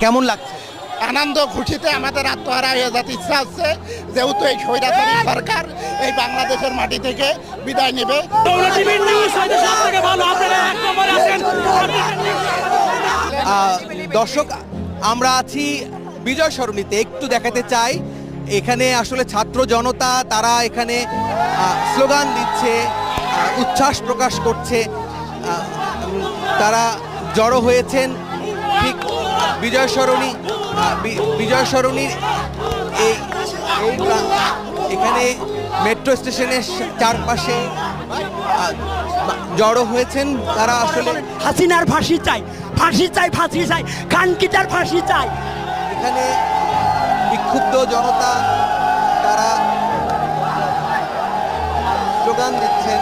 কেমন লাগছে? আনন্দ খুশিতে আমাদের আত্মহারা হয়ে যেতে ইচ্ছা হচ্ছে, যেহেতু এই স্বৈরাচারী সরকার এই বাংলাদেশের মাটি থেকে বিদায় নেবে। দর্শক, আমরা আছি বিজয় সরণিতে। একটু দেখাতে চাই, এখানে আসলে ছাত্র জনতা তারা এখানে স্লোগান দিচ্ছে, উচ্ছ্বাস প্রকাশ করছে। তারা জড়ো হয়েছেন ঠিক বিজয় সরণির এখানে মেট্রো স্টেশনের চারপাশে জড়ো হয়েছেন তারা। আসলে হাসিনার ফাঁসি চাই, ফাঁসি চাই, ফাঁসি চাই, কানকিটার ফাঁসি চাই। এখানে বিক্ষুব্ধ জনতা তারা স্লোগান দিচ্ছেন।